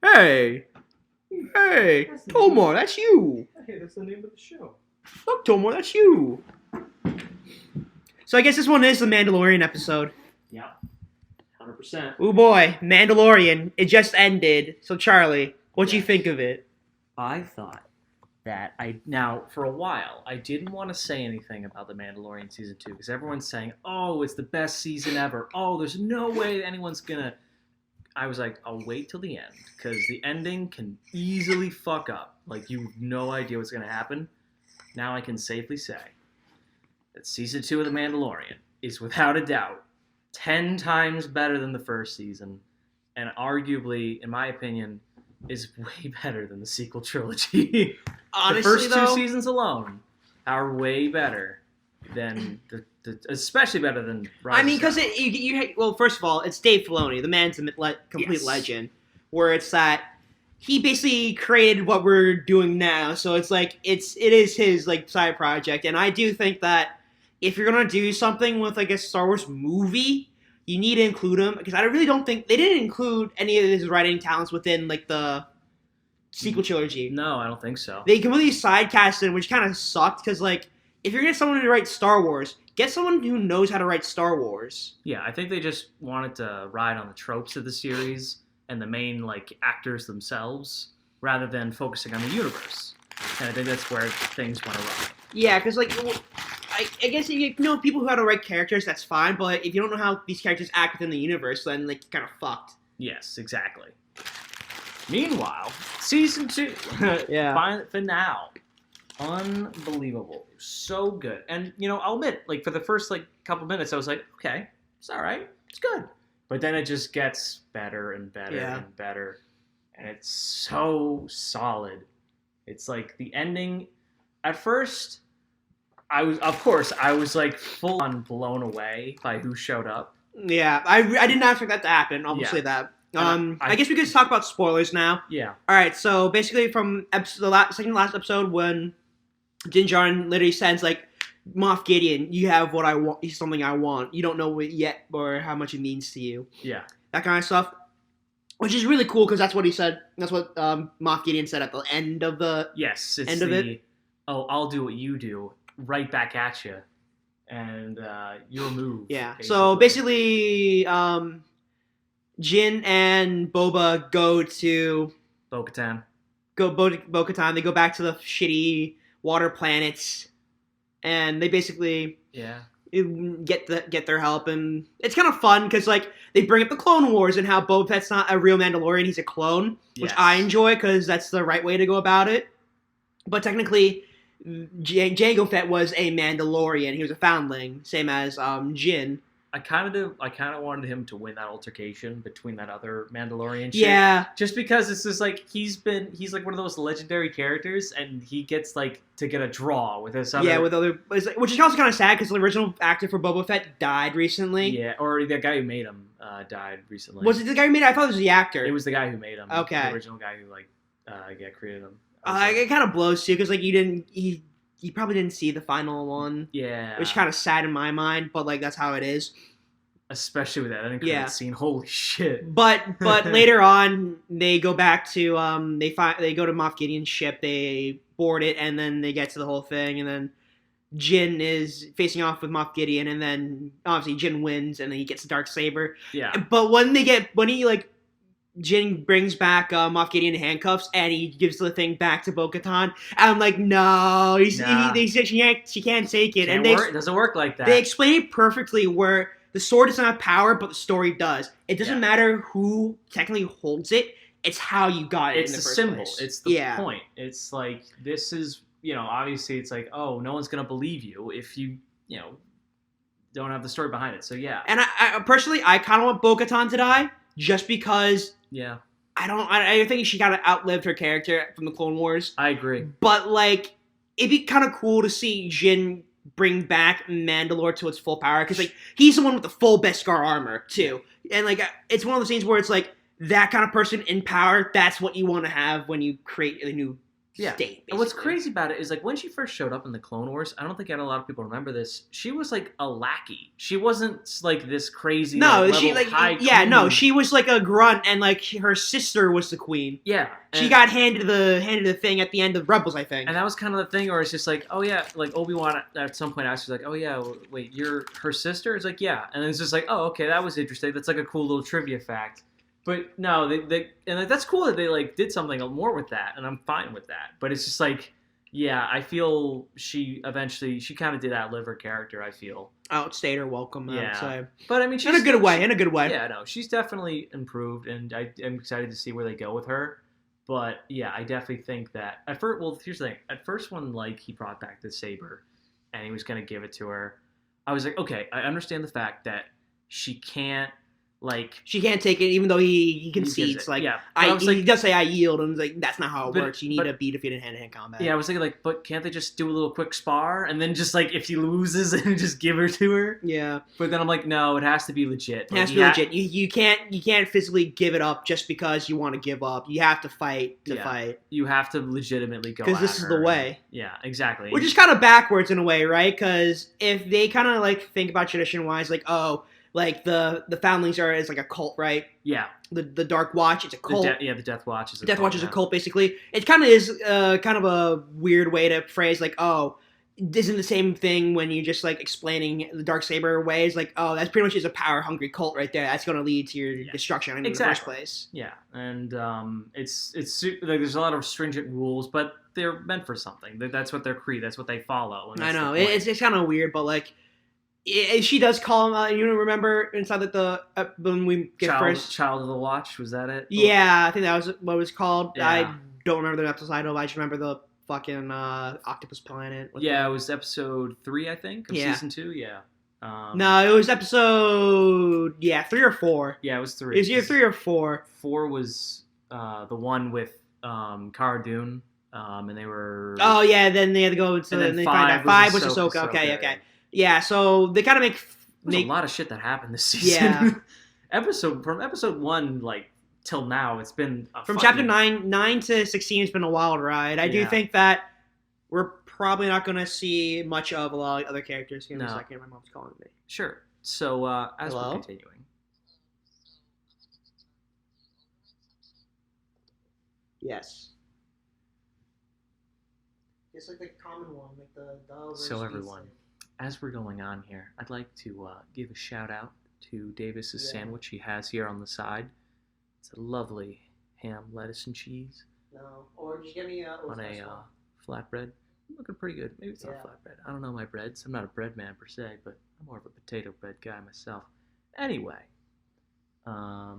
Hey, hey, That's the Tomar, that's you. Hey, that's the name of the show. Look, Tomar, that's you. So I guess this one is the Mandalorian episode. Yeah, 100%. Oh boy, Mandalorian. It just ended. So Charlie, what'd you Yes. think of it? I thought that now for a while I didn't want to say anything about the Mandalorian season 2 because everyone's saying, "Oh, it's the best season ever. Oh, there's no way anyone's gonna." I was like, "I'll wait till the end because the ending can easily fuck up. Like you have no idea what's gonna happen." Now I can safely say that season 2 of the Mandalorian is without a doubt 10 times better than the first season, and arguably, in my opinion, is way better than the sequel trilogy. Honestly, The first though, two seasons alone are way better than especially better than Rise I mean, of because Skywalker. well, first of all, it's Dave Filoni. The man's a complete Yes. legend. Where it's that he basically created what we're doing now, so it's like it is his like side project, and I do think that if you're gonna do something with like a Star Wars movie, you need to include him because I really don't think they didn't include any of his writing talents within like the sequel trilogy. No, I don't think so. They completely side casted, which kind of sucked because like if you're gonna get someone to write Star Wars, get someone who knows how to write Star Wars. Yeah, I think they just wanted to ride on the tropes of the series and the main like actors themselves rather than focusing on the universe. And I think that's where things went awry. Yeah, because like I guess if you know people who how to write characters, that's fine. But if you don't know how these characters act within the universe, then like you're kind of fucked. Yes, exactly. Meanwhile, season 2, Yeah. finale, unbelievable, so good. And I'll admit, like for the first like couple minutes, I was like, okay, it's all right, it's good. But then it just gets better and better Yeah. and better, and it's so solid. It's like the ending. At first, I was like full on blown away by who showed up. Yeah, I did not expect that to happen. I'll Yeah. say that. And I guess we could just talk about spoilers now. Yeah, All right, so basically from second to last episode when Din Djarin literally says like, Moff Gideon, you have what I want. Something I want. You don't know it yet or how much it means to you. yeah, That kind of stuff, which is really cool because that's what he said. That's what Moff Gideon said at the end of the yes. It's end of it. Oh, I'll do what you do, right back at you, and your move. Yeah. So basically, Jin and Boba go to Bo-Katan. Bo-Katan. They go back to the shitty water planets, and they basically Yeah. get their help, and it's kind of fun because like they bring up the Clone Wars and how Boba Fett's not a real Mandalorian; he's a clone, which Yes. I enjoy because that's the right way to go about it. But technically, Jango Fett was a Mandalorian; he was a foundling, same as Jin. I kind of wanted him to win that altercation between that other Mandalorian. Shit. Yeah, Just because it's just like he's like one of those legendary characters, and he gets like to get a draw with this other. yeah, with other, which is also kind of sad because the original actor for Boba Fett died recently. Yeah, or the guy who made him died recently. Was it the guy who made it? I thought it was the actor. It was the guy who made him. Okay. The original guy who created him. I was It kind of blows too because like you probably didn't see the final one, yeah. which kind of sad in my mind, but like that's how it is. Especially with that end Yeah. credit scene. Holy shit. But later on, they go back to they go to Moff Gideon's ship, they board it, and then they get to the whole thing, and then Jin is facing off with Moff Gideon, and then obviously Jin wins, and then he gets the Darksaber. Yeah. But Jin brings back Moff Gideon in handcuffs, and he gives the thing back to Bo-Katan. I'm like, no, Nah. they said she can't take it, Can't and work. It doesn't work like that. they explain it perfectly where the sword doesn't have power, but the story does. It doesn't Yeah. matter who technically holds it; it's how you got it. It's in the a first symbol. place. It's the Yeah. point. It's like this is obviously it's like, oh, no one's gonna believe you if you don't have the story behind it. So yeah. And I personally, I kind of want Bo-Katan to die just because Yeah. I think she kind of outlived her character from the Clone Wars. I agree. But like, it'd be kind of cool to see Jin bring back Mandalore to its full power because like he's the one with the full Beskar armor too, and like it's one of those things where it's like that kind of person in power. That's what you want to have when you create a new Yeah. state. And what's basically. crazy about it is like when she first showed up in the Clone Wars, I don't think a lot of people remember this. She was like a lackey. She wasn't like this crazy No, like, she level like high yeah, no, queen. she was like a grunt, and like her sister was the queen. Yeah. She got handed the thing at the end of Rebels, I think. And that was kind of the thing where it's just like, oh yeah, like Obi-Wan at some point asked her like, oh yeah, wait, you're her sister? It's like, yeah. And it's just like, oh, okay, that was interesting. That's like a cool little trivia fact. But no, they and like, that's cool that they like did something more with that, and I'm fine with that. But it's just like, yeah, I feel she kind of did outlive her character, I feel. Outstayed her welcome, I would Yeah. say. But I mean, she's In a good way. Yeah, no, she's definitely improved, and I am excited to see where they go with her. But yeah, I definitely think that at first, well, here's the thing. At first, when like he brought back the saber, and he was gonna give it to her, I was like, okay, I understand the fact that she can't like. She can't take it, even though he concedes. it. Like, Yeah, but I was he like- does say I yield, and it's like that's not how it But- works. You need but- to be defeated hand-to-hand combat. Yeah, I was thinking like, but can't they just do a little quick spar and then just like if she loses and just give her to her? Yeah. But then I'm like, no, it has to be legit. It has to be legit. You can't physically give it up just because you want to give up. You have to fight to fight. You have to legitimately go. Because this is the way. Yeah, exactly. Which is kind of backwards in a way, right? Because if they kind of like think about tradition-wise, like like the Foundlings is like a cult, right? Yeah. The Dark Watch, it's a cult. The Death Watch is a Death cult, Watch is a yeah. cult, basically. It kind of is kind of a weird way to phrase, like, isn't the same thing when you're just, like, explaining the Darksaber ways. Like, that's pretty much is a power-hungry cult right there. That's going to lead to your destruction in the first place. Yeah, and it's like there's a lot of stringent rules, but they're meant for something. That's what their creed. That's what they follow. And I that's know. the point. It's kind of weird, but, like, she does call him out. You remember inside like when we get Child of the Watch, was that it? Yeah, I think that was what it was called. Yeah. I don't remember the episode title. I just remember the fucking octopus planet. Yeah, it was episode 3, I think, of season 2. Yeah. No, it was episode 3 or 4. Yeah, it was 3. It was either 3 or 4. 4 was the one with Cara Dune, and they were. Oh yeah, then they had to go into and then they find out 5 was Ahsoka. Ahsoka. Okay. Yeah, so they kind of There's a lot of shit that happened this season. Yeah. From episode 1 like till now, it's been from chapter 9 to 16. It's been a wild ride. I do think that we're probably not going to see much of a lot of other characters. Give me a second. My mom's calling me. Sure. So as Hello? we're continuing. Yes. It's like the common one, like the So everyone, as we're going on here, I'd like to give a shout out to Davis's sandwich he has here on the side. It's a lovely ham, lettuce, and cheese. No, or just give me on a flatbread. Looking pretty good. Maybe it's not flatbread. I don't know my breads. I'm not a bread man per se, but I'm more of a potato bread guy myself. Anyway, how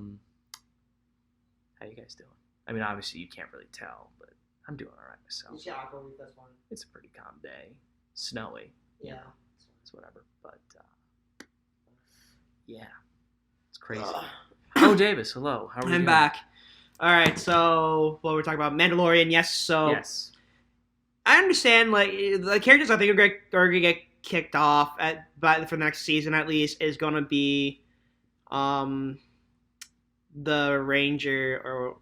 you guys doing? I mean, obviously you can't really tell, but I'm doing all right myself. Yeah, I'll go with this one. It's a pretty calm day. Snowy. Yeah. It's whatever. But, yeah. It's crazy. Ugh. Oh, Davis, hello. How are you I'm doing? back. All right, so what we're talking about, Mandalorian, yes. So Yes. I understand, like the characters I think are gonna get kicked off for the next season at least is gonna be, the Ranger or.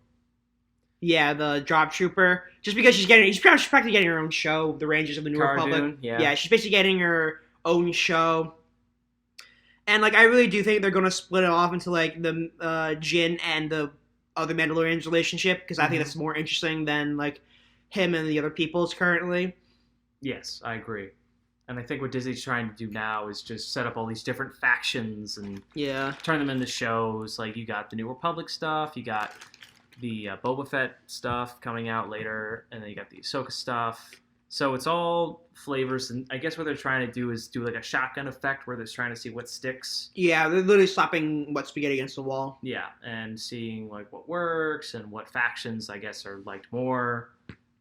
Yeah, the drop trooper. Just because she's practically getting her own show, the Rangers of the New Cara Republic. Dune, yeah. She's basically getting her own show. And like I really do think they're gonna split it off into like the Jin and the other Mandalorians relationship, because I think that's more interesting than like him and the other people's currently. Yes, I agree. And I think what Disney's trying to do now is just set up all these different factions and turn them into shows. Like you got the New Republic stuff, you got the Boba Fett stuff coming out later, and then you got the Ahsoka stuff. So it's all flavors, and I guess what they're trying to do is do like a shotgun effect where they're trying to see what sticks. Yeah, they're literally slapping what's spaghetti against the wall. Yeah, and seeing like what works and what factions I guess are liked more.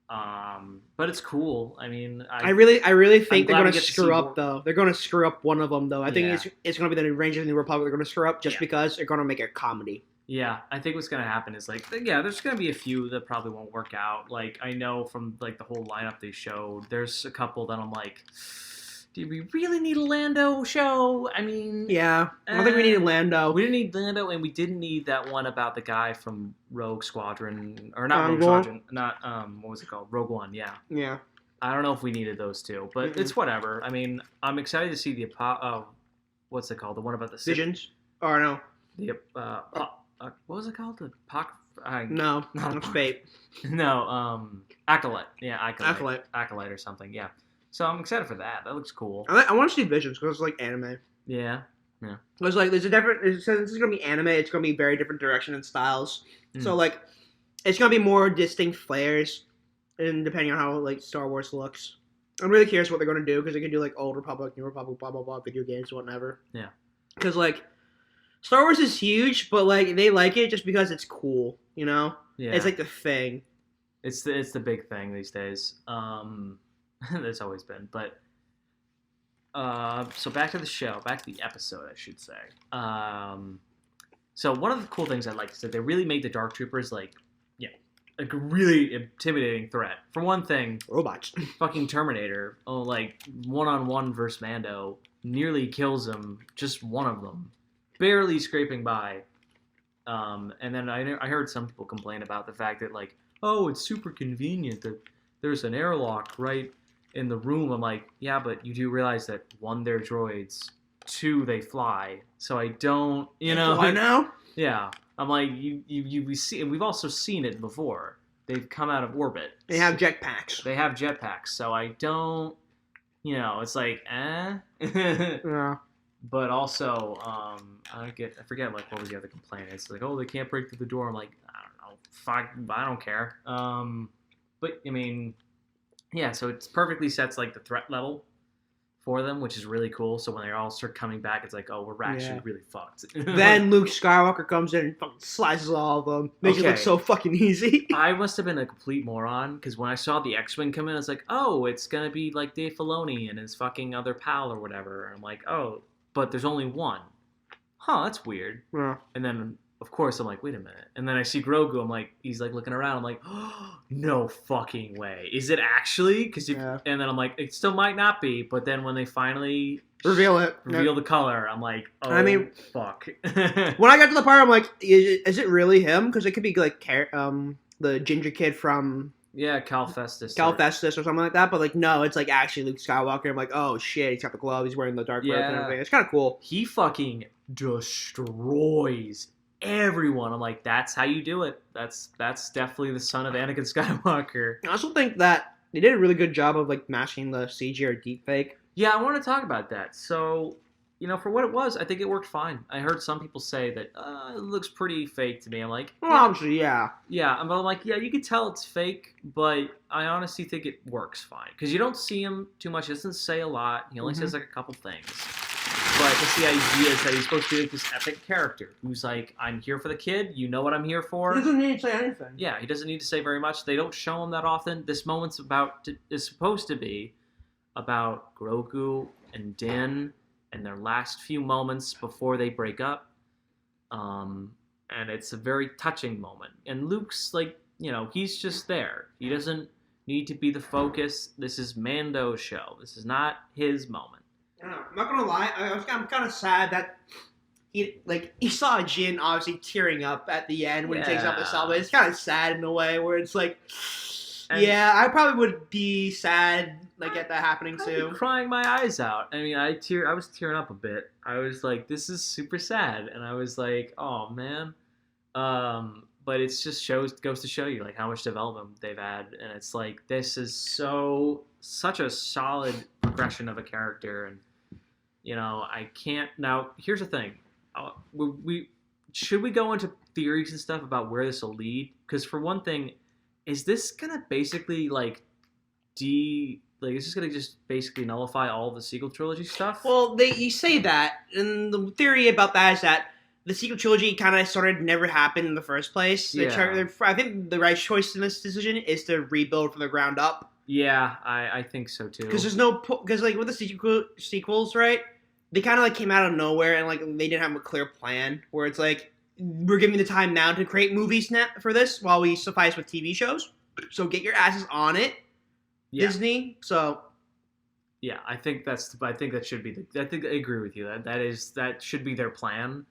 But it's cool. I mean, I really think they're glad going we to get to screw see up more. though. They're going to screw up one of them though. I think it's going to be the Rangers of the New Republic. They're going to screw up just because they're going to make it a comedy. Yeah, I think what's going to happen is, like, there's going to be a few that probably won't work out. Like, I know from, like, the whole lineup they showed, there's a couple that I'm like, Do we really need a Lando show? I mean, Yeah, I don't think we needed Lando. We didn't need Lando, and we didn't need that one about the guy from Rogue Squadron, or not Rogue Rogue Squadron, not what was it called? Rogue One. Yeah. Yeah. I don't know if we needed those two, but it's whatever. I mean, I'm excited to see the what's it called? The one about the Visions? Or no? The what was it called? The No, that's Fate. No, Acolyte. Yeah, Acolyte or something. Yeah. So I'm excited for that. That looks cool. I want to see Visions because it's like anime. Yeah. It's like there's a different. It says this is gonna be anime. It's gonna be very different direction and styles. So like, it's gonna be more distinct flares, and depending on how like Star Wars looks, I'm really curious what they're gonna do because they can do like Old Republic, New Republic, blah blah blah, video games, whatever. Yeah. Because like, Star Wars is huge, but like they like it just because it's cool. You know. Yeah. It's like the thing. It's the big thing these days. There's always been, but. So back to the show, back to the episode, I should say. So one of the cool things I liked is that they really made the Dark Troopers like a really intimidating threat. For one thing, robots. Fucking Terminator, like one-on-one versus Mando, nearly kills him. Just one of them, barely scraping by. And then I heard some people complain about the fact that like, oh, it's super convenient that there's an airlock right in the room. I'm like, yeah, but you do realize that one, they're droids, two, they fly. So I don't, I know. Yeah, I'm like, we've also seen it before. They've come out of orbit. They have jetpacks. So I don't, it's like, Yeah. But also, I forget like what was the other complaint. It's like, oh, they can't break through the door. I'm like, I don't know, fuck, I don't care. But I mean. Yeah, so it perfectly sets like the threat level for them, which is really cool. So when they all start coming back, it's like, oh, we're actually really fucked. Then Luke Skywalker comes in and fucking slices all of them. Makes it look so fucking easy. I must have been a complete moron, because when I saw the X-Wing come in, I was like, oh, it's going to be like Dave Filoni and his fucking other pal or whatever. And I'm like, oh, but there's only one. Huh, that's weird. Yeah. And then, of course, I'm like, wait a minute. And then I see Grogu. I'm like, he's like looking around. I'm like, oh, no fucking way. Is it actually? And then I'm like, it still might not be. But then when they finally reveal the color, I'm like, oh, fuck. When I got to the part, I'm like, is it really him? Because it could be like the ginger kid from Cal Festus or something like that. But like, no, it's like actually Luke Skywalker. I'm like, oh shit, he's got the glove. He's wearing the dark robe and everything. It's kind of cool. He fucking destroys everyone. I'm like, that's how you do it. That's definitely the son of Anakin Skywalker. I also think that they did a really good job of like matching the CG or deepfake. Yeah, I want to talk about that. So, for what it was, I think it worked fine. I heard some people say that it looks pretty fake to me. I'm like, well, obviously, yeah. Yeah, but I'm like, yeah, you could tell it's fake, but I honestly think it works fine because you don't see him too much. He doesn't say a lot. He only says like a couple things. But just the idea is that he's supposed to be like this epic character who's like, I'm here for the kid. You know what I'm here for. He doesn't need to say anything. Yeah, he doesn't need to say very much. They don't show him that often. This moment's is supposed to be about Grogu and Din and their last few moments before they break up. And it's a very touching moment. And Luke's like, he's just there. He doesn't need to be the focus. This is Mando's show. This is not his moment. I'm not gonna lie. I'm kind of sad that he saw Jin obviously tearing up at the end when he takes off the helmet. It's kind of sad in a way where it's like, I probably would be sad at that happening too. Crying my eyes out. I mean, I was tearing up a bit. I was like, this is super sad, and I was like, oh man. But it's just goes to show you like how much development they've had, and it's like this is such a solid progression of a character, and I can't. Now here's the thing, should we go into theories and stuff about where this will lead? Because for one thing, is this gonna basically is this gonna just basically nullify all the sequel trilogy stuff? Well, you say that, and the theory about that is that the sequel trilogy kind of never happened in the first place. Yeah. I think the right choice in this decision is to rebuild from the ground up. Yeah, I think so too. Because with the sequels, right? They kind of came out of nowhere and they didn't have a clear plan. Where it's like we're giving the time now to create movies for this while we suffice with TV shows. So get your asses on it, Disney. So Yeah, I think that should be I think I agree with you. That should be their plan.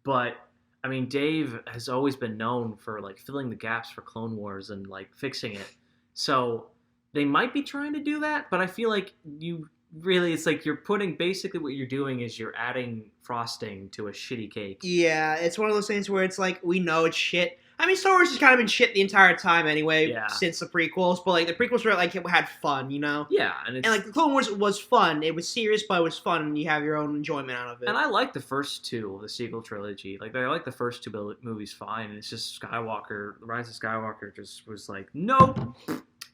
But I mean, Dave has always been known for like filling the gaps for Clone Wars and like fixing it. So they might be trying to do that, but I feel like it's like you're putting basically what you're doing is you're adding frosting to a shitty cake. Yeah, it's one of those things where it's like we know it's shit. I mean, Star Wars has kind of been shit the entire time anyway, Yeah. since the prequels. But like the prequels were like it had fun, you know. Yeah, and like the Clone Wars was fun. It was serious, but it was fun, and you have your own enjoyment out of it. And I like the first two of the sequel trilogy. Like I like the first two movies fine. And it's just Skywalker, The Rise of Skywalker, just was like nope.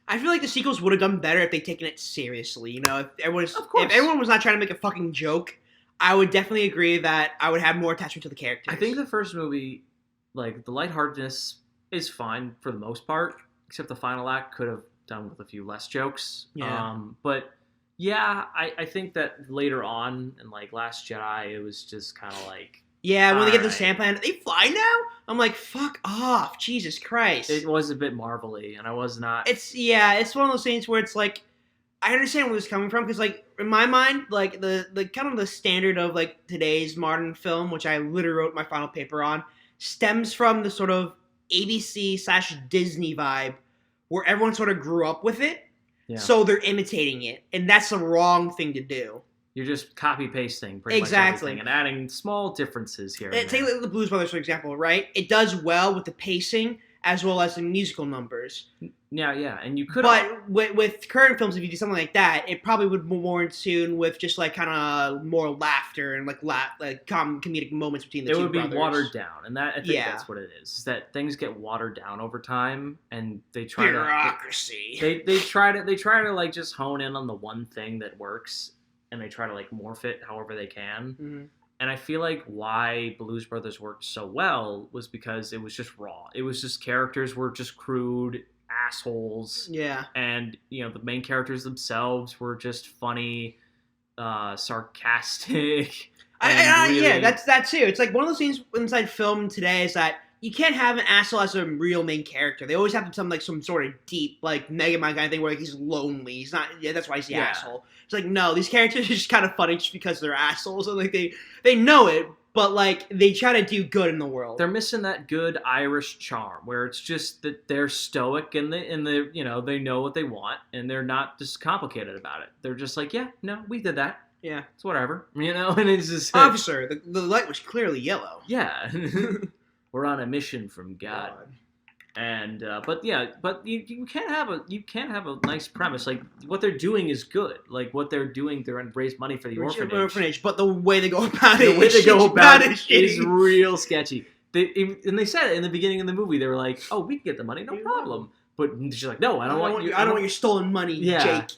I feel like the sequels would have done better if they'd taken it seriously. You know, if Of everyone was not trying to make a fucking joke, I would definitely agree that I would have more attachment to the characters. I think the first movie, like the lightheartedness is fine for the most part, except the final act could have done with a few less jokes. Yeah. But yeah, I think that later on in like Last Jedi, it was just kind of like yeah, when they get the alright. sand planet, they fly now. I'm like, fuck off, Jesus Christ! It was a bit Marvel-y, and I was not. It's one of those things where it's like, I understand where this is coming from because like in my mind, like the kind of the standard of like today's modern film, which I literally wrote my final paper on, stems from the sort of ABC/Disney vibe where everyone sort of grew up with it, so they're imitating it, and that's the wrong thing to do. You're just copy pasting pretty much everything and adding small differences here. Take the Blues Brothers for example, right? It does well with the pacing as well as the musical numbers. Yeah, and you could. But with current films, if you do something like that, it probably would be more in tune with just like kind of more laughter and like comedic moments between the two brothers. It would be watered down, and I think that's what it is. Is that things get watered down over time, and they try bureaucracy. They try to like just hone in on the one thing that works, and they try to like morph it however they can. Mm-hmm. And I feel like why Blues Brothers worked so well was because it was just raw. It was just characters were just crude assholes. Yeah. And, you know, the main characters themselves were just funny, sarcastic. Yeah, that's that too. It's like one of those things inside film today is that you can't have an asshole as a real main character. They always have to become like some sort of deep, like Mega Man kind of thing where like, he's lonely. He's not. Yeah, that's why he's the asshole. It's like no, these characters are just kind of funny just because they're assholes and like they know it, but like they try to do good in the world. They're missing that good Irish charm where it's just that they're stoic and they you know they know what they want and they're not just complicated about it. They're just like yeah, no, we did that. Yeah, it's whatever, you know. And it's just officer. The light was clearly yellow. Yeah. We're on a mission from God. And but you can't have a nice premise. Like what they're doing is good. Like what they're doing, they're going to raise money for the orphanage. But the way they go about it, is real sketchy. They said it in the beginning of the movie. They were like, "Oh, we can get the money, no problem." But she's like, "No, I don't want your stolen money, Jake."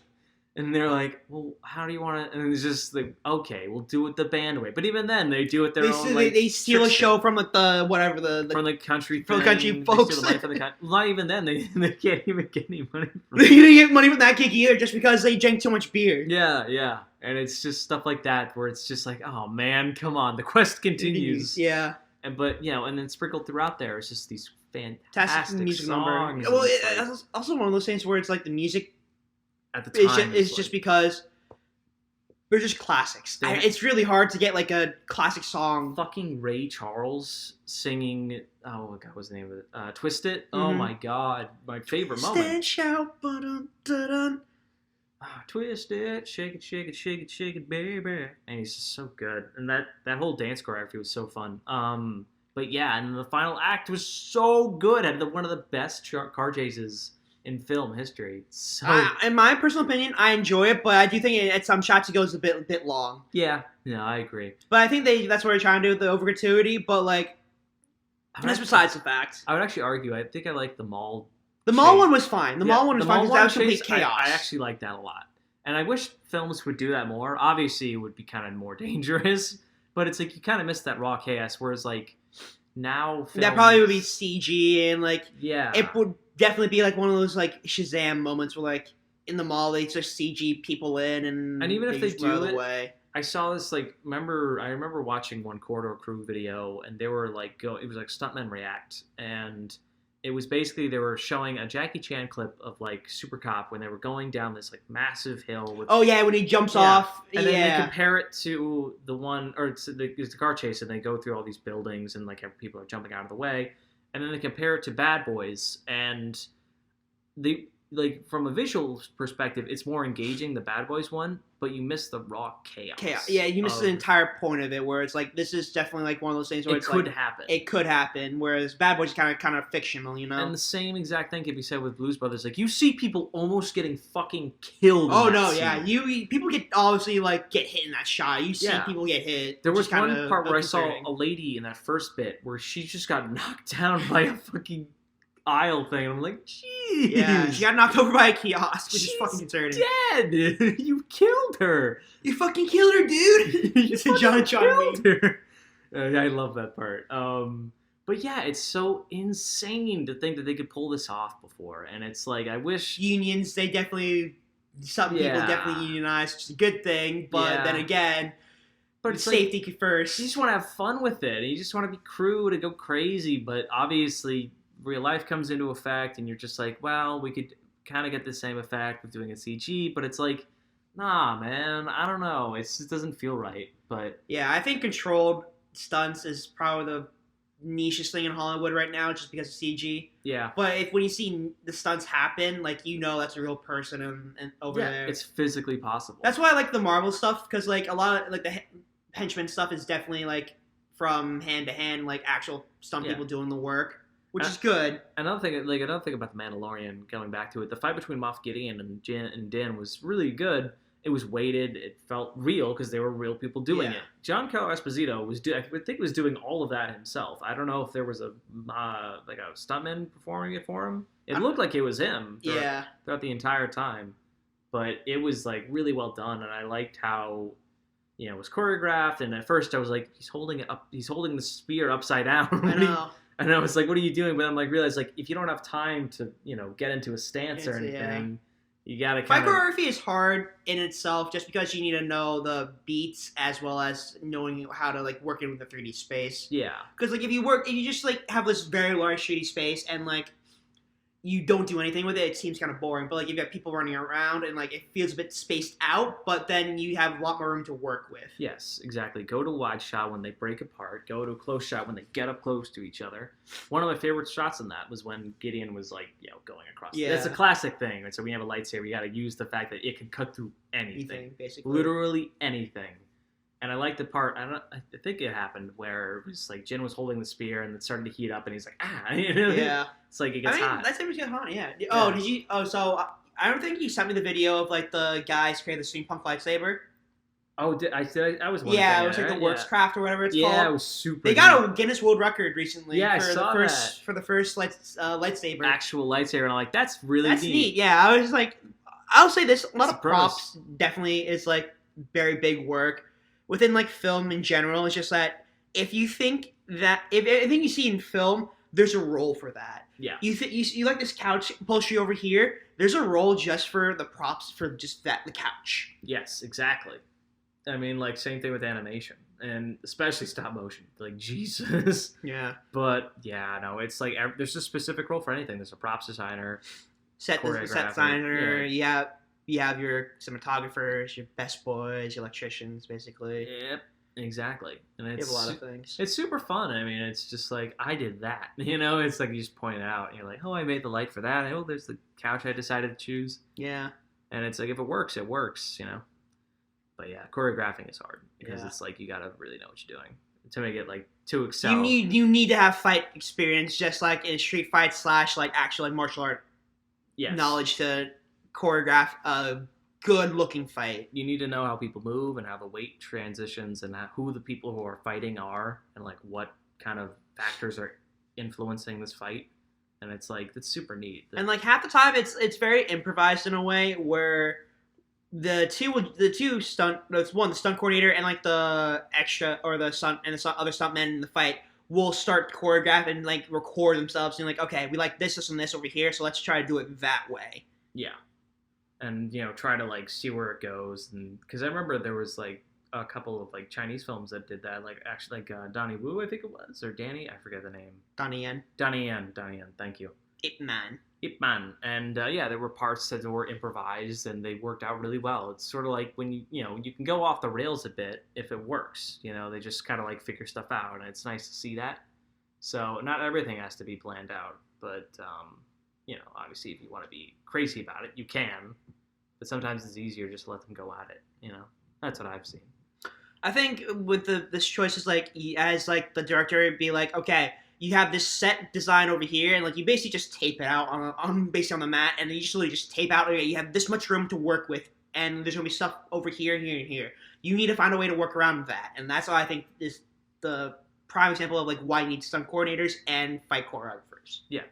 And they're like, well, how do you want to? And it's just like, okay, we'll do it the band way. But even then, they do it their own. They steal a show from like the whatever from the country from the country folks. Not even then, they can't even get any money. They didn't get money from that gig either, just because they drank too much beer. Yeah, and it's just stuff like that where it's just like, oh man, come on, the quest continues. Yeah, but you know, and then sprinkled throughout there is just these fantastic music songs. Well, it's also one of those things where it's like the music. At the time, it's just because they're just classics. It's really hard to get like a classic song. Fucking Ray Charles singing. Oh my god, what's the name of it? Twist It. Mm-hmm. Oh my god, my favorite moment. Stand shout, ba-dun. Twist it, shake it, shake it, shake it, shake it, baby. And he's just so good, and that whole dance choreography was so fun. But yeah, and the final act was so good. Had one of the best car chases in film history. So, in my personal opinion, I enjoy it, but I do think at some shots it goes a bit long. Yeah, I agree. But I think that's what they're trying to do with the over gratuity. But like, that's besides the fact. I would actually argue. I think I like the mall. The mall one was fine. The mall one was fine because that was complete chaos. I actually like that a lot, and I wish films would do that more. Obviously, it would be kind of more dangerous, but it's like you kind of miss that raw chaos. Whereas like now, that probably would be CG and like it would. Definitely be like one of those like Shazam moments where like in the mall they just CG people in and even if they do it, away. I saw this like I remember watching one Corridor Crew video and they were like it was like stuntmen react and it was basically they were showing a Jackie Chan clip of like Super Cop when they were going down this like massive hill with. Oh yeah, when he jumps off. And then they compare it to the one, or it's the car chase, and they go through all these buildings and like people are jumping out of the way, and then they compare it to Bad Boys, and they like from a visual perspective, it's more engaging, the Bad Boys one, but you miss the raw chaos. Yeah, you miss the entire point of it, where it's like this is definitely like one of those things where it could happen. It could happen, whereas Bad Boys kind of fictional, you know. And the same exact thing can be said with Blues Brothers. Like you see people almost getting fucking killed. Oh no, yeah, people get obviously like get hit in that shot. You see people get hit. There was one part where I saw a lady in that first bit where she just got knocked down by a fucking aisle thing. I'm like, jeez. Yeah, she got knocked over by a kiosk, which is fucking concerning. Dead. You killed her. You fucking killed her, dude. It's a John killed her. I love that part. But yeah, it's so insane to think that they could pull this off before, and it's like I wish unions. They definitely people definitely unionize, which is a good thing. But then again. But it's safety first. You just want to have fun with it. And you just want to be crude and go crazy. But obviously, real life comes into effect, and you're just like, well, we could kind of get the same effect with doing a CG. But it's like, nah, man, I don't know. It just doesn't feel right. But yeah, I think controlled stunts is probably the nichest thing in Hollywood right now, just because of CG. Yeah. But when you see the stunts happen, like that's a real person and over there. It's physically possible. That's why I like the Marvel stuff, because like a lot of like the henchman stuff is definitely like from hand to hand, like actual stunt people doing the work, which is good. Another thing about the Mandalorian, going back to it, the fight between Moff Gideon and Din was really good. It was weighted. It felt real because they were real people doing it. Giancarlo Esposito was doing all of that himself. I don't know if there was a stuntman performing it for him. It looked like it was him. Throughout the entire time, but it was like really well done, and I liked how it was choreographed. And at first I was like, he's holding it up. He's holding the spear upside down. I know. And I was like, what are you doing? But I'm like, realized like if you don't have time to get into a stance or anything. Yeah. You gotta fight choreography is hard in itself, just because you need to know the beats as well as knowing how to like work in with the 3D space. Yeah. Because like if you just like have this very large 3D space and like you don't do anything with it, it seems kind of boring. But like you've got people running around and like it feels a bit spaced out, but then you have a lot more room to work with. Yes, exactly. Go to wide shot when they break apart. Go to close shot when they get up close to each other. One of my favorite shots in that was when Gideon was like, going across. Yeah. That's a classic thing. And so when you have a lightsaber, you got to use the fact that it can cut through anything basically. Literally anything. And I like the part. I think it happened where it was like Jin was holding the spear and it started to heat up, and he's like, Yeah. It's like it gets hot. Lightsabers get hot. Yeah. Oh, did you? Oh, so I don't think you sent me the video of like the guys creating the steampunk lightsaber. Oh, I was. Yeah, it was like the Workscraft or whatever it's called. Yeah, it was super. They got a Guinness World Record recently. Yeah, for I saw that. For the first lightsaber. Actual lightsaber, and I'm like, that's really neat. Yeah, I was like, I'll say this: a lot of props definitely is like very big work. Within like film in general, it's just that if you think that if everything you see in film, there's a role for that. Yeah. You like this couch upholstery over here. There's a role just for the props for just the couch. Yes, exactly. I mean, like same thing with animation and especially stop motion. Like Jesus. Yeah. But yeah, no, it's like there's a specific role for anything. There's a props designer, set designer. Yeah. You have your cinematographers, your best boys, your electricians, basically. Yep, exactly. And you have a lot of things. It's super fun. I mean, it's just like, I did that. It's like you just point it out. And you're like, oh, I made the light for that. Oh, there's the couch I decided to choose. Yeah. And it's like, if it works, it works, But yeah, choreographing is hard because it's like you got to really know what you're doing to make it like to excel. You need to have fight experience, just like in street fight / like actual like martial art knowledge to choreograph a good looking fight. You need to know how people move and how the weight transitions and who the people who are fighting are and like what kind of factors are influencing this fight. And it's like, that's super neat. And like half the time it's very improvised in a way where the stunt coordinator and like the extra or the other stuntmen in the fight will start choreograph and like record themselves and like, okay, we like this and this over here, so let's try to do it that way. Yeah. And, try to, like, see where it goes. And because I remember there was, like, a couple of like Chinese films that did that, like actually like Donnie Wu, I think it was, or Danny, I forget the name. Donnie Yen. Donnie Yen, thank you. Ip Man. Ip Man, and yeah, there were parts that were improvised and they worked out really well. It's sort of like when you can go off the rails a bit if it works. They just kind of like figure stuff out, and it's nice to see that. So not everything has to be planned out, but obviously if you want to be crazy about it, you can. But sometimes it's easier just to let them go at it. That's what I've seen. I think with this choice is like, as like the director would be like, okay, you have this set design over here, and like you basically just tape it out on basically on the mat, and you usually just tape out. Okay, you have this much room to work with, and there's gonna be stuff over here and here and here. You need to find a way to work around that, and that's why I think is the prime example of like why you need stunt coordinators and fight choreographers. Yeah,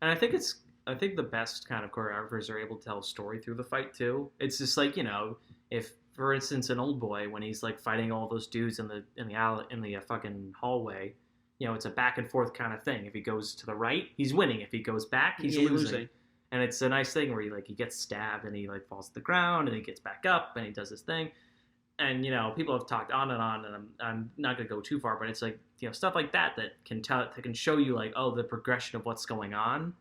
and I think the best kind of choreographers are able to tell a story through the fight too. It's just like if for instance an Old Boy, when he's like fighting all those dudes in the fucking hallway, it's a back and forth kind of thing. If he goes to the right, he's winning. If he goes back, he's losing. And it's a nice thing where he gets stabbed and he like falls to the ground and he gets back up and he does his thing. And people have talked on, and I'm not gonna go too far, but it's like stuff like that can show you like, oh, the progression of what's going on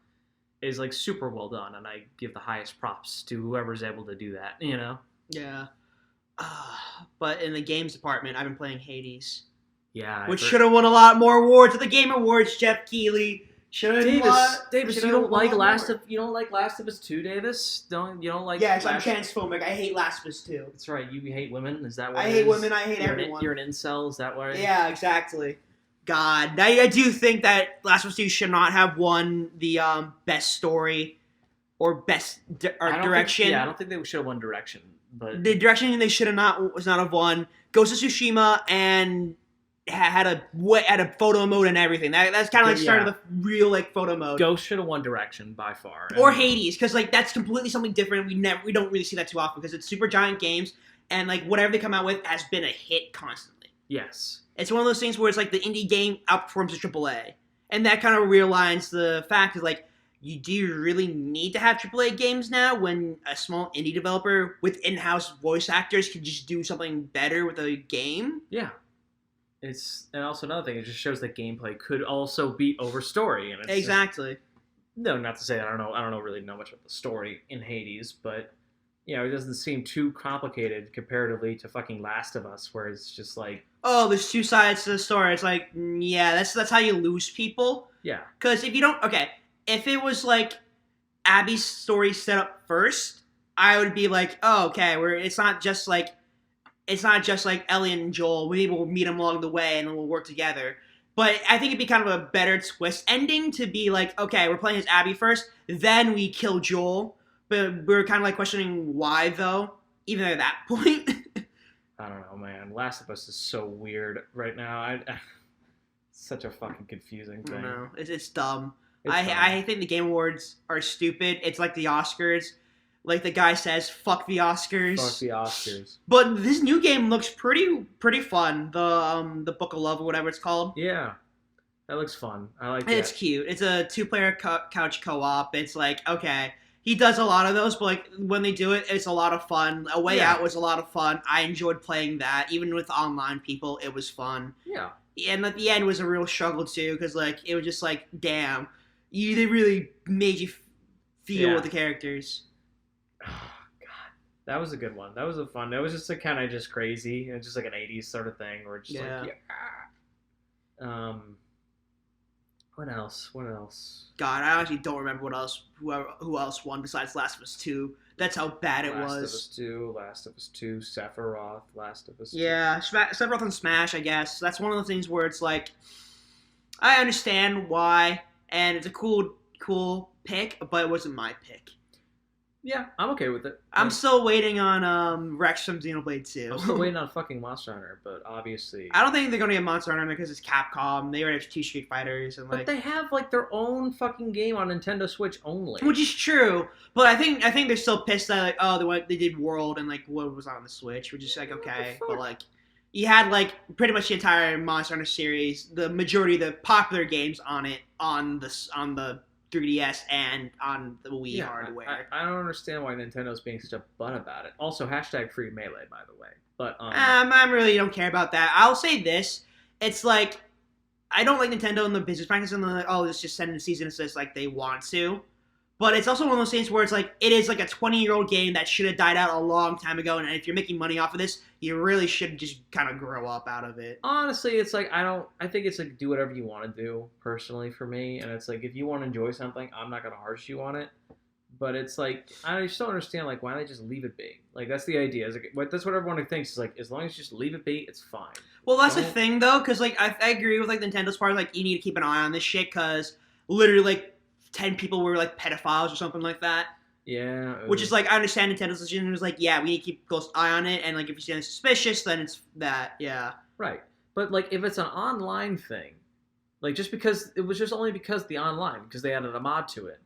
is like super well done, and I give the highest props to whoever's able to do that. Yeah. But in the games department, I've been playing Hades. Yeah, which should have won a lot more awards at the Game Awards. Jeff Keighley should have. Davis, you don't like Last of Us 2, Davis? You don't like? Yes, I'm transphobic. I hate Last of Us 2. That's right. You hate women. Is that what? I hate women. I hate everyone. You're an incel. Is that why? Yeah, exactly. God, I do think that Last of Us 2 should not have won the best story or best direction. I don't think they should have won direction, but the direction they should have not have won. Ghost of Tsushima and had a photo mode and everything. That's kind of like started the real like photo mode. Ghost should have won direction by far. Or Hades, because like that's completely something different. We don't really see that too often because it's super giant games, and like whatever they come out with has been a hit constantly. Yes, it's one of those things where it's like the indie game outperforms the AAA, and that kind of realigns the fact is like, do you really need to have AAA games now when a small indie developer with in-house voice actors can just do something better with a game? Yeah. And also another thing, it just shows that gameplay could also beat over story. And it's exactly. No, not to say that I don't really know much about the story in Hades, but it doesn't seem too complicated comparatively to fucking Last of Us, where it's just like, oh, there's two sides to the story. It's like, yeah, that's how you lose people. Yeah. Because if it was like Abby's story set up first, I would be like, oh, okay, where it's not just like Ellie and Joel. We will meet them along the way and we'll work together. But I think it'd be kind of a better twist ending to be like, okay, we're playing as Abby first, then we kill Joel. But we're kind of like questioning why, though, even at that point. I don't know, man. Last of Us is so weird right now. It's such a fucking confusing thing. I don't know. It's dumb. I think the Game Awards are stupid. It's like the Oscars. Like the guy says, fuck the Oscars. Fuck the Oscars. But this new game looks pretty fun. The Book of Love or whatever it's called. Yeah, that looks fun. I like it. It's cute. It's a 2-player couch co-op. It's like, okay, he does a lot of those, but like when they do it, it's a lot of fun. A Way Out was a lot of fun. I enjoyed playing that. Even with online people, it was fun. Yeah. And at the end was a real struggle too, because like it was just like, damn, they really made you feel with the characters. Oh, God. That was a good one. That was fun. That was just kind of just crazy. It's just like an 80s sort of thing where it's just like, yeah. What else? God, I actually don't remember who else won besides Last of Us 2. That's how bad it was. Last of Us 2, Sephiroth, Last of Us 2. Yeah, Sephiroth and Smash, I guess. That's one of the things where it's like, I understand why, and it's a cool pick, but it wasn't my pick. Yeah, I'm okay with it. I'm still waiting on Rex from Xenoblade 2. I'm still waiting on fucking Monster Hunter, but obviously... I don't think they're going to get Monster Hunter because it's Capcom. They already have 2 Street Fighters. And but they have like their own fucking game on Nintendo Switch only. Which is true. But I think they're still pissed that like, oh, they did World and like what was on the Switch, which is like, okay. But like, you had like pretty much the entire Monster Hunter series, the majority of the popular games on it, on the 3DS and on the Wii hardware. I don't understand why Nintendo's being such a butt about it. Also, #free Melee, by the way. But I really don't care about that. I'll say this: it's like I don't like Nintendo in the business practice, and they're like, oh, let's just send a season assist like they want to. But it's also one of those things where it's like it is like a 20-year-old game that should have died out a long time ago, and if you're making money off of this, you really should just kind of grow up out of it. honestly, it's like I think it's like do whatever you want to do personally for me, and it's like if you want to enjoy something, I'm not gonna harsh you on it. But it's like I just don't understand like why don't they just leave it be? Like that's the idea. Is like that's what everyone thinks is like as long as you just leave it be, it's fine. Well, that's the Don't thing though, because like I agree with like Nintendo's part. Like you need to keep an eye on this shit, because literally like 10 people were like pedophiles or something like that. yeah. Which is like I understand Nintendo's decision was like, yeah, we need to keep a close eye on it, and like if you see anything suspicious, then it's that, yeah. Right. But like if it's an online thing, like just because it was just only because the online because they added a mod to it.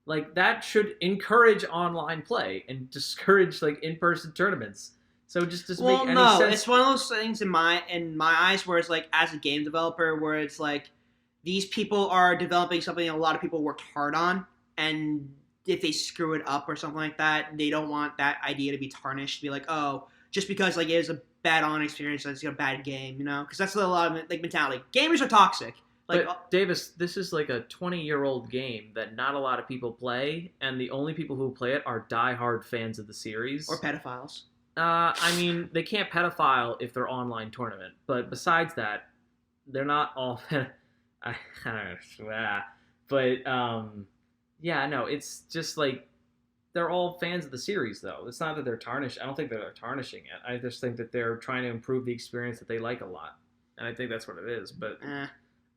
Like that should encourage online play and discourage like in-person tournaments. So it just doesn't Well, make any no, sense. it's one of those things in my eyes where it's like as a game developer where it's like these people are developing something a lot of people worked hard on, and if they screw it up or something like that, they don't want that idea to be tarnished. To be like, oh, just because like it was a bad on experience, that's a bad game, you know? Because that's a lot of like mentality. Gamers are toxic. Like, But Davis, this is like a 20-year-old game that not a lot of people play, and the only people who play it are die-hard fans of the series. or pedophiles. I mean, they can't pedophile if they're online tournament, but besides that, they're not all. I don't know, but yeah, no, it's just like they're all fans of the series, though. It's not that they're tarnished. I don't think that they're tarnishing it. I just think that they're trying to improve the experience that they like a lot, and I think that's what it is. But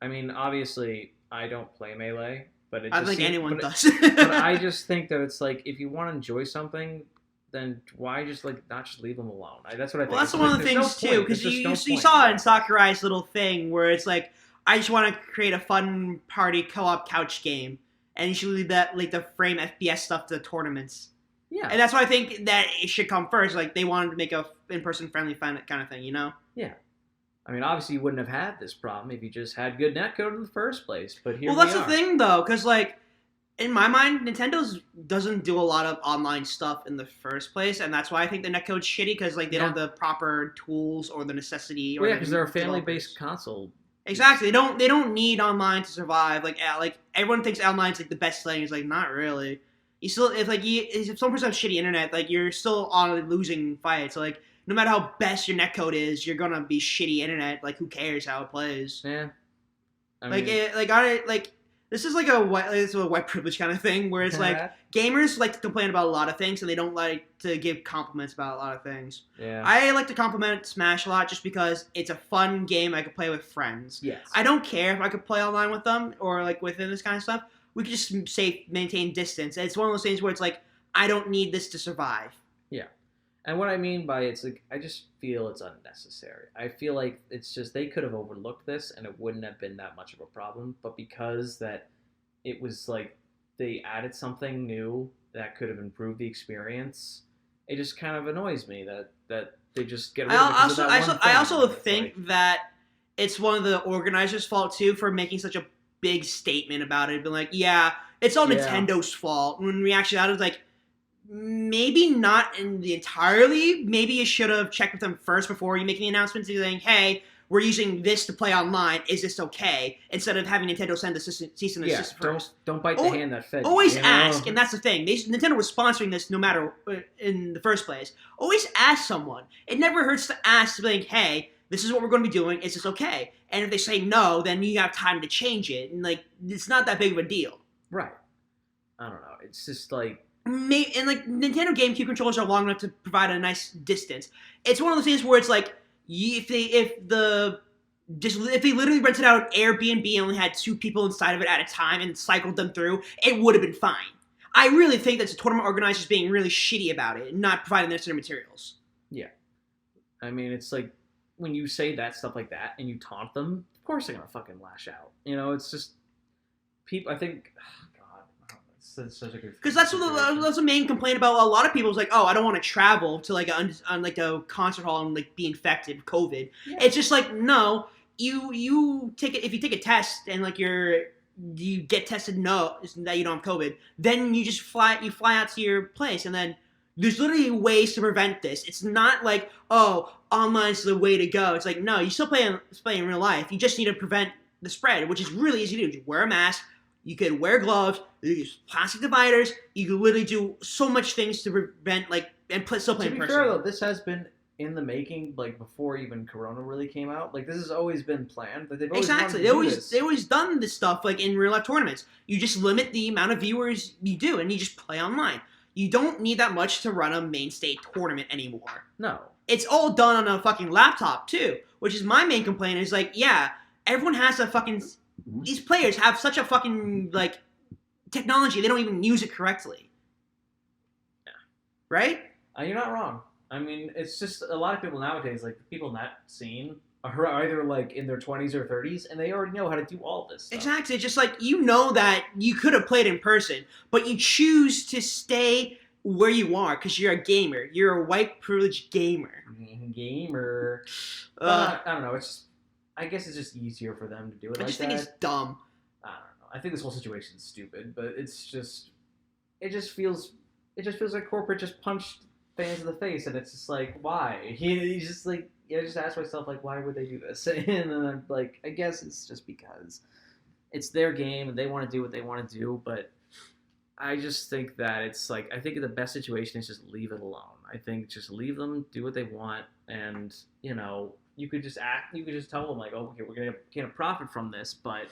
I mean, obviously, I don't play Melee, but it I just don't think seems- anyone but does. but I just think that it's like if you want to enjoy something, then why just like not just leave them alone? That's what I think. Well, that's It's one like, of the there's no things too, point. because There's you, just you, no you point. saw it in Sakurai's little thing where it's like, I just want to create a fun party co-op couch game, and you should leave that like the frame FPS stuff to tournaments, Yeah, and that's why I think that it should come first. Like they wanted to make a in-person friendly kind of thing, you know? yeah. I mean, obviously, you wouldn't have had this problem if you just had good netcode in the first place. But here Well, we that's are. the thing though, because like in my mind, Nintendo's doesn't do a lot of online stuff in the first place, and that's why I think the netcode's shitty, because like they don't have the proper tools or the necessity. Well, Or yeah, the because they're a developers. family-based console. Exactly. They don't need online to survive. Like everyone thinks online's like the best thing. It's like not really. You still if some person has shitty internet, like you're still on a losing fight. So like no matter how best your netcode is, you're gonna be shitty internet. Like who cares how it plays? Yeah, I Like mean, this is like it's a white privilege kind of thing where it's like gamers like to complain about a lot of things and they don't like to give compliments about a lot of things. yeah, I like to compliment Smash a lot just because it's a fun game I could play with friends. yes, I don't care if I could play online with them or like within this kind of stuff. We could just maintain distance. It's one of those things where it's like I don't need this to survive. And what I mean by it's like I just feel it's unnecessary. I feel like it's just they could have overlooked this and it wouldn't have been that much of a problem. But because that it was like they added something new that could have improved the experience, it just kind of annoys me that they just get rid of it because of that one I thing. also And it's think like, that it's one of the organizers' fault too for making such a big statement about it. Being like, yeah, it's all Yeah. Nintendo's fault. When we actually out, it was like, maybe not in the entirely. Maybe you should have checked with them first before you make the announcement, saying, "Hey, we're using this to play online. Is this okay?" Instead of having Nintendo send the cease and desist first. don't bite the hand that fed you. Always you know? ask, and that's the thing. Nintendo was sponsoring this no matter in the first place. Always ask someone. It never hurts to ask, like, "Hey, this is what we're going to be doing. Is this okay?" And if they say no, then you have time to change it, and like it's not that big of a deal. Right. I don't know. It's just like And like Nintendo GameCube controllers are long enough to provide a nice distance. It's one of those things where it's like if they literally rented out Airbnb and only had 2 people inside of it at a time and cycled them through, it would have been fine. I really think that the tournament organizers being really shitty about it and not providing the necessary materials. I mean, it's like when you say that stuff like that and you taunt them, of course they're gonna fucking lash out. You know, it's just people. I think, God, it's such a good. Because that's the main complaint about a lot of people is like, oh, I don't want to travel to like a concert hall and like be infected with COVID. Yeah. It's just like no, you take it if you take a test and like you get tested no that you don't have COVID, then you just fly out to your place and then There's literally ways to prevent this. It's not like, oh, online's the way to go. It's like, no, you still play in real life. You just need to prevent the spread, which is really easy to do. You wear a mask. You could wear gloves. You use plastic dividers. You could literally do so much things to prevent, like, and still play in person. To be fair, though, this has been in the making, like, before even Corona really came out. Like, this has always been planned. But they've always They always done this stuff, like, in real life tournaments. You just limit the amount of viewers you do, and you just play online. You don't need that much to run a main state tournament anymore. No. It's all done on a fucking laptop, too. Which is my main complaint, is like, yeah, everyone has a fucking... These players have such a fucking, like, technology, they don't even use it correctly. Yeah. Right? You're not wrong. I mean, it's just a lot of people nowadays, like, the people in that scene are either, like, in their 20s or 30s, and they already know how to do all this stuff. Exactly. It's just like, you know that you could have played in person, but you choose to stay where you are because you're a gamer. You're a white privileged gamer. Gamer. I don't know. It's just, I guess it's just easier for them to do it. I just think it's dumb. I don't know. I think this whole situation's stupid, but it's just, it just feels like corporate just punched fans in the face, and it's just like, why? You just like, I just ask myself, like, why would they do this? And then I'm like, I guess it's just because it's their game and they want to do what they want to do, but I just think that it's like, I think the best situation is just leave it alone. I think just leave them do what they want, and, you know, you could just tell them, like, oh, okay, we're gonna profit from this, but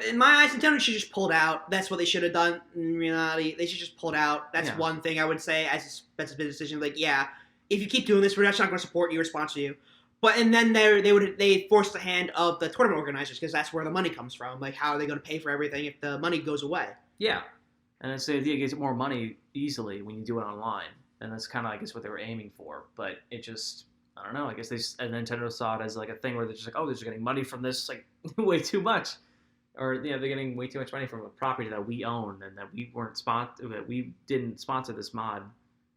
in my eyes, Nintendo should just pulled out. That's what they should have done. In reality, they should just pulled out. That's one thing I would say as that's a business decision. Like, yeah, if you keep doing this, we're just not going to support you or sponsor you. But and then they force the hand of the tournament organizers because that's where the money comes from. Like, how are they going to pay for everything if the money goes away? Yeah, and it's the idea you get more money easily when you do it online, and that's kind of, I guess, what they were aiming for. But it just, I don't know. I guess Nintendo saw it as like a thing where they're just like, oh, they're just getting money from this, like, way too much. Or, you know, they're getting way too much money from a property that we own and that we didn't sponsor this mod.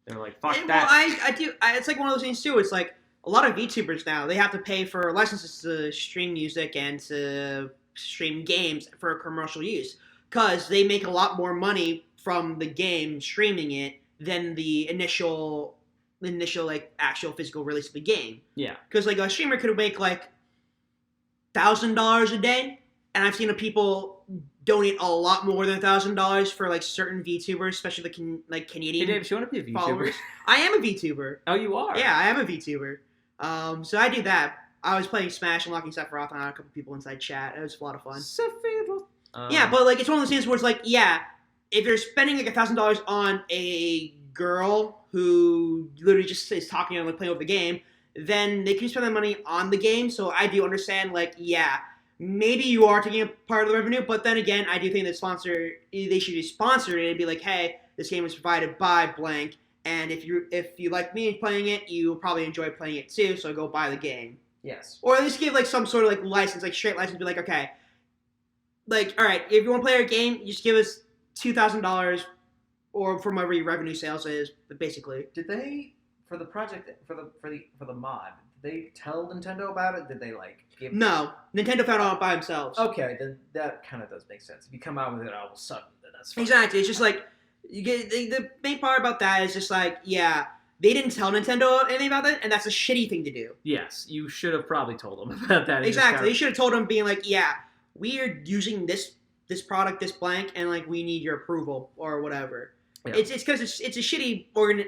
They're like, fuck that. Well, it's like one of those things too. It's like a lot of VTubers now, they have to pay for licenses to stream music and to stream games for commercial use because they make a lot more money from the game streaming it than the initial like actual physical release of the game. Yeah. Because like a streamer could make like $1,000 a day. And I've seen people donate a lot more than $1,000 for like certain VTubers, especially like Canadian. Hey Dave, you want to be a VTuber? Followers. I am a VTuber. Oh, you are? Yeah, I am a VTuber. So I do that. I was playing Smash and locking Sephiroth, and I had a couple people inside chat. It was a lot of fun. Sephiroth. Yeah, but like it's one of those things where it's like, yeah, if you're spending like $1,000 on a girl who literally just is talking and like playing over the game, then they can spend that money on the game. So I do understand, like, yeah. Maybe you are taking a part of the revenue, but then again, I do think that they should be sponsored and be like, hey, this game was provided by blank, and if you like me playing it, you'll probably enjoy playing it too, so go buy the game. Yes. Or at least give like some sort of like license, like straight license, be like, okay, like, all right, if you want to play our game, you just give us $2,000 or from whatever your revenue sales is, basically. Did they, for the project, for the mod, they tell Nintendo about it? Did they like give? No, Nintendo found out by themselves. Okay, then that kind of does make sense. If you come out with it all of a sudden, then that's fine. Exactly. It's just like you get the main part about that is just like, yeah, they didn't tell Nintendo anything about that, and that's a shitty thing to do. Yes, you should have probably told them about that. Exactly. You should have told them, being like, yeah, we are using this product, this blank, and like we need your approval or whatever. Yeah. It's because it's a shitty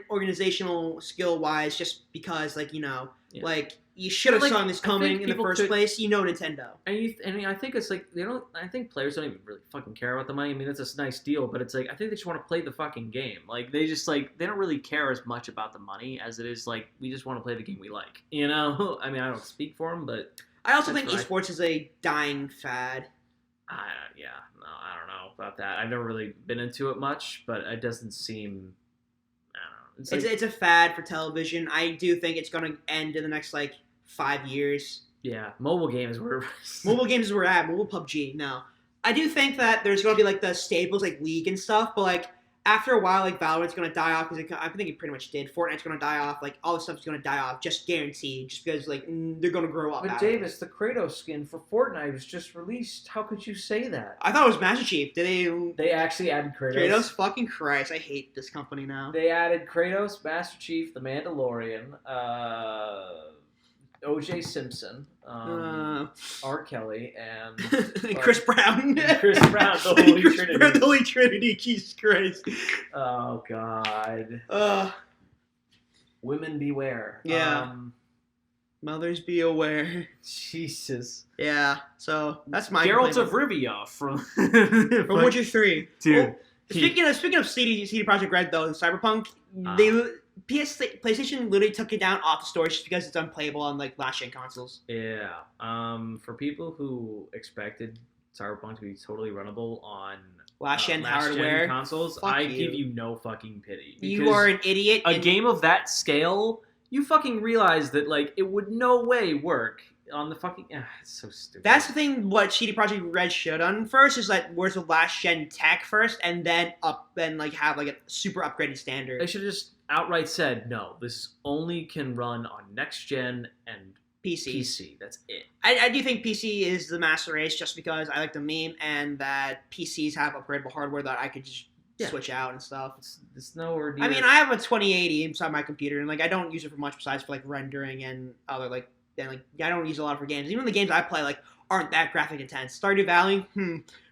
organizational skill wise, just because like, you know. Yeah. Like, you should have seen this coming in the first place. You know Nintendo. And I think it's like, I think players don't even really fucking care about the money. I mean, that's a nice deal, but it's like, I think they just want to play the fucking game. Like, they just like, they don't really care as much about the money as it is like, we just want to play the game we like. You know? I mean, I don't speak for them, but. I also think esports is a dying fad. I don't know about that. I've never really been into it much, but it doesn't seem. It's a fad for television. I do think it's going to end in the next, like, 5 years. Yeah, mobile games were... Mobile games is where we're at. Mobile PUBG, no. I do think that there's going to be, like, the staples, like League and stuff, but, like, after a while, like Valorant's gonna die off because I think it pretty much did. Fortnite's gonna die off. Like all this stuff's gonna die off, just guaranteed. Just because like they're gonna grow up. But Davis, the Kratos skin for Fortnite was just released. How could you say that? I thought it was Master Chief. Did they? They actually added Kratos. Kratos, fucking Christ! I hate this company now. They added Kratos, Master Chief, the Mandalorian, O.J. Simpson, R. Kelly, and Chris Brown. Chris Brown, the Holy Trinity. The Holy Trinity, Jesus Christ. Oh, God. Women beware. Yeah. Mothers be aware. Jesus. Yeah, so that's my Geralt of Rivia from Witcher 3. Dude. Oh, speaking of CD Projekt Red, though, Cyberpunk, PlayStation literally took it down off the store just because it's unplayable on like last-gen consoles. Yeah. For people who expected Cyberpunk to be totally runnable on last-gen hardware consoles, I give you no fucking pity. You are an idiot. A game of that scale, you fucking realize that like it would no way work on the fucking. It's so stupid. That's the thing. What CD Projekt Red should done first is like where's the last-gen tech first, and then like have like a super upgraded standard. They should have just outright said no. This only can run on next gen and PC. That's it. I do think PC is the master race just because I like the meme and that PCs have upgradable hardware that I could just switch out and stuff. It's nowhere near. I mean, I have a 2080 inside my computer and like I don't use it for much besides for like rendering and other like I don't use a lot for games. Even the games I play like aren't that graphic intense. Stardew Valley,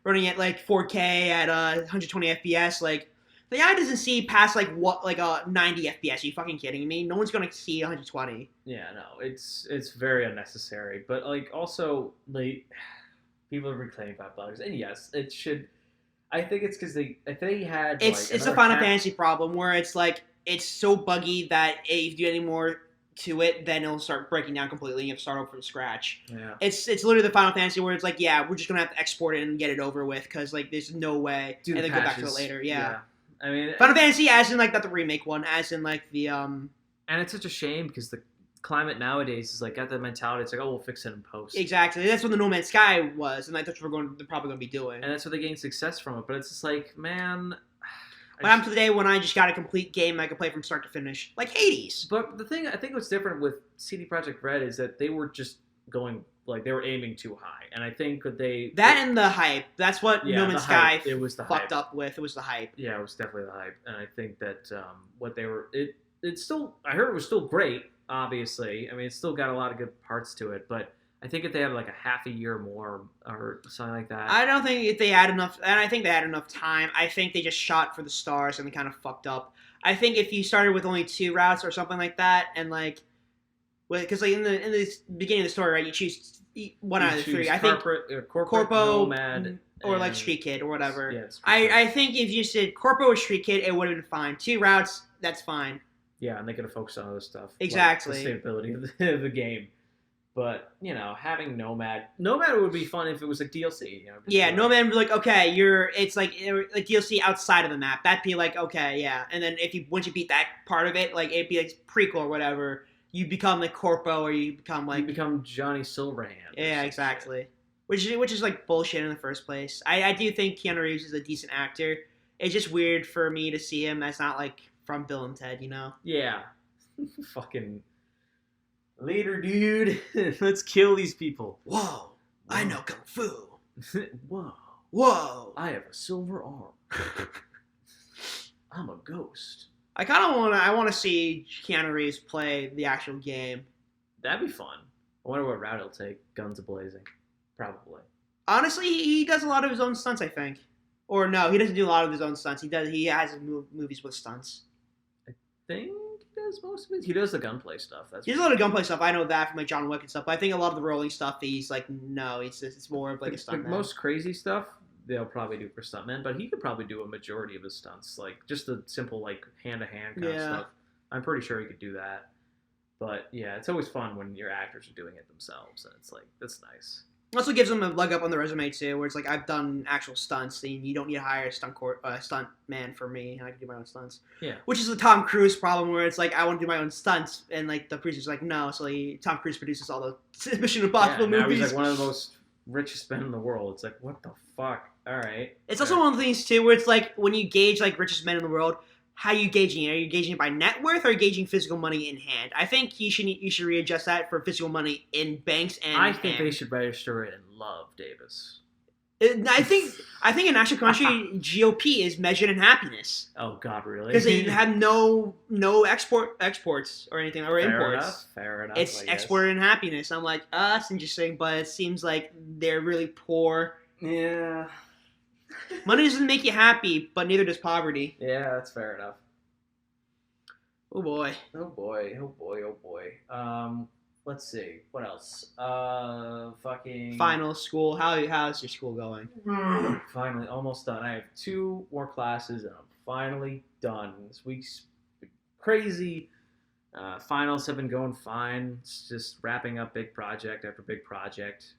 running at like 4K at 120 FPS, like. The eye doesn't see past like 90 FPS. Are you fucking kidding me? No one's gonna see 120. Yeah, no, it's very unnecessary. But like also like people are reclaiming $5, and yes, it should. I think it's because if they had it's a Final Fantasy problem where it's like it's so buggy that if you do any more to it, then it'll start breaking down completely. And you have to start over from scratch. Yeah, it's literally the Final Fantasy where it's like we're just gonna have to export it and get it over with because like there's no way and then go back to it later. Yeah. I mean, Final Fantasy, as in like not the remake one, as in like the And it's such a shame because the climate nowadays is like got the mentality. It's like, oh, we'll fix it in post. Exactly. That's what the No Man's Sky was, and that's what they're probably going to be doing. And that's what they gain success from it. But it's just like, man. What happened to the day when I just got a complete game I could play from start to finish, like Hades? But the thing I think what's different with CD Projekt Red is that they were just going. Like, they were aiming too high. And I think that and the hype. That's what No Man's Sky it was the fucked hype. up with. It was the hype. Yeah, it was definitely the hype. And I think that what they were... It's still... I heard it was still great, obviously. I mean, it's still got a lot of good parts to it. But I think if they had, like, a half a year more or something like that... I don't think if they had enough... And I think they had enough time. I think they just shot for the stars and they kind of fucked up. I think if you started with only 2 routes or something like that, and, like... Because, like, in the beginning of the story, right, you choose... one out of the 3. I think Corpo, Nomad, or like Street Kid or whatever. Yeah, I think if you said Corpo or Street Kid, it would have been fine. 2 routes, that's fine. Yeah, and they could have focused on other stuff. Exactly. Like the sustainability of the game. But, having Nomad would be fun if it was like DLC. Nomad would be like, okay, it's like DLC outside of the map. That'd be like, okay, yeah. And then once you beat that part of it, like it'd be like prequel or whatever. You become like Corpo, or you become Johnny Silverhand. Yeah, exactly. Which is like bullshit in the first place. I do think Keanu Reeves is a decent actor. It's just weird for me to see him as not like from Bill and Ted, Yeah. Fucking later, dude. Let's kill these people. Whoa. I know Kung Fu. Whoa. I have a silver arm. I'm a ghost. I kind of want to see Keanu Reeves play the actual game. That'd be fun. I wonder what route he'll take. Guns a-blazing. Probably. Honestly, he does a lot of his own stunts, I think. Or no, he doesn't do a lot of his own stunts. He has movies with stunts. I think he does most of it. He does the gunplay stuff. He does a lot of gunplay stuff. I know that from like John Wick and stuff. But I think a lot of the rolling stuff, he's like, no, it's more of like a stunt. The most crazy stuff they'll probably do for stuntmen, but he could probably do a majority of his stunts, like just the simple like hand-to-hand kind of stuff. I'm pretty sure he could do that. But yeah, it's always fun when your actors are doing it themselves, and it's like that's nice. It also gives them a leg up on the resume too, where it's like I've done actual stunts, and you don't need to hire a stunt man for me, and I can do my own stunts. Yeah. Which is the Tom Cruise problem, where it's like I want to do my own stunts, and like the producer's like no, so Tom Cruise produces all the Mission Impossible movies. He's like one of the most richest men in the world. It's like, what the fuck? All right. It's also one of the things too where it's like when you gauge like richest men in the world, how are you gauging it? Are you gauging it by net worth or are you gauging physical money in hand? I think you should readjust that for physical money in banks and. I think they should register it in love, Davis. I think in actual country GOP is measured in happiness. Oh God, really? Because they have no exports or anything or imports. Fair enough. It's exported in happiness. I'm like, that's interesting, but it seems like they're really poor. Yeah. Money doesn't make you happy, but neither does poverty. Yeah, that's fair enough. Oh boy. Oh boy. Oh boy. Oh boy. Let's see. What else? Fucking Final school. How's your school going? Finally, almost done. I have 2 more classes, and I'm finally done. This week's been crazy. Finals have been going fine. It's just wrapping up big project after big project.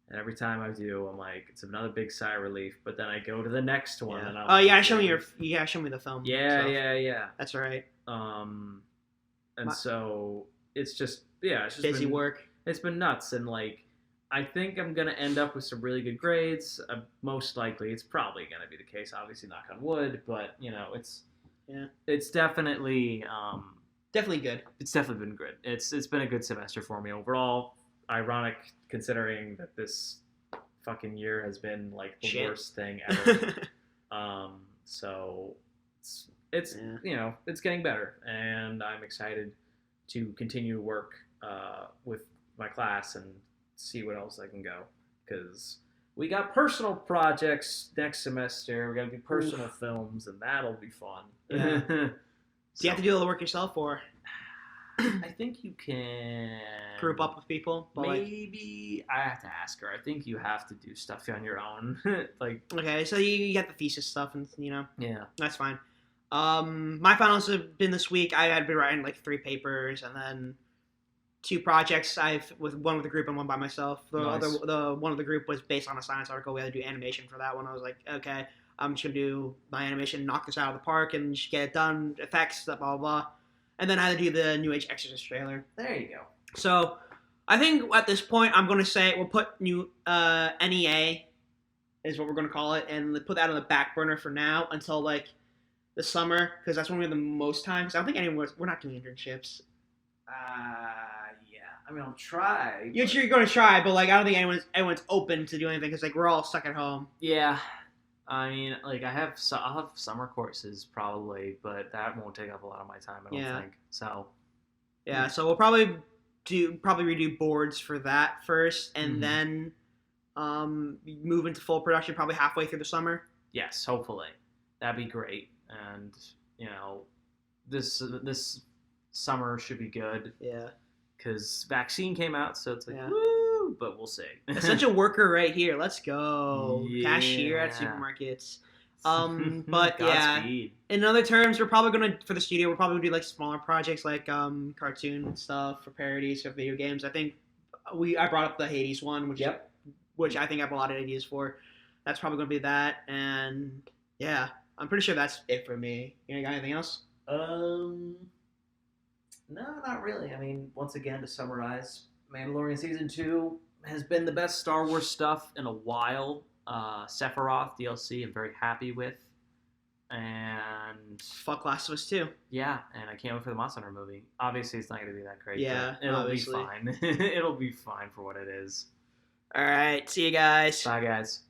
And every time I do, I'm like, it's another big sigh of relief. But then I go to the next one, and I'm you gotta show me the film. Yeah, stuff. yeah. That's right. So it's just it's just busy work. It's been nuts, and like I think I'm gonna end up with some really good grades. Most likely, it's probably gonna be the case. Obviously, knock on wood, but it's definitely definitely good. It's definitely been good. It's been a good semester for me overall. Ironic considering that this fucking year has been like the worst thing ever. So it's it's getting better, and I'm excited to continue to work with my class and see what else I can go, because we got personal projects next semester. We're gonna do personal films, and that'll be fun. Yeah. Do you have to do all the work yourself, or I think you can group up with people? Maybe I have to ask her. I think you have to do stuff on your own. Okay, so you got the thesis stuff, and yeah, that's fine. My finals have been this week. I had been writing like 3 papers, and then 2 projects. With one with the group and one by myself. The one of the group was based on a science article. We had to do animation for that one. I was like, okay, I'm just gonna do my animation, knock this out of the park, and just get it done. Effects, blah blah blah. And then I had to do the New Age Exorcist trailer. There you go. So I think at this point I'm gonna say we'll put new NEA is what we're gonna call it, and put that on the back burner for now until like the summer, because that's when we have the most time. Because I don't think we're not doing internships. Yeah. I mean, I'll try. You're going to try, but like I don't think anyone's open to do anything because like we're all stuck at home. Yeah. I mean, like I'll have summer courses probably, but that won't take up a lot of my time. I don't think so. Yeah. So we'll probably redo boards for that first, and then move into full production probably halfway through the summer. Yes, hopefully that'd be great. And this summer should be good. Yeah. Because vaccine came out, so it's like woo, but we'll see. Essential worker right here. Let's go. Yeah. Cashier at supermarkets. But Godspeed. In other terms, we're probably gonna for the studio. We're probably gonna do like smaller projects like cartoon stuff for parodies of video games. I think I brought up the Hades one, which I think I have a lot of ideas for. That's probably gonna be that, and yeah. I'm pretty sure that's it for me. You got anything else? No, not really. I mean, once again, to summarize, Mandalorian Season 2 has been the best Star Wars stuff in a while. Sephiroth DLC I'm very happy with. And fuck Last of Us 2. Yeah, and I can't wait for the Monster Hunter movie. Obviously, it's not going to be that great. Yeah, it'll obviously. be fine. It'll be fine for what it is. All right, see you guys. Bye, guys.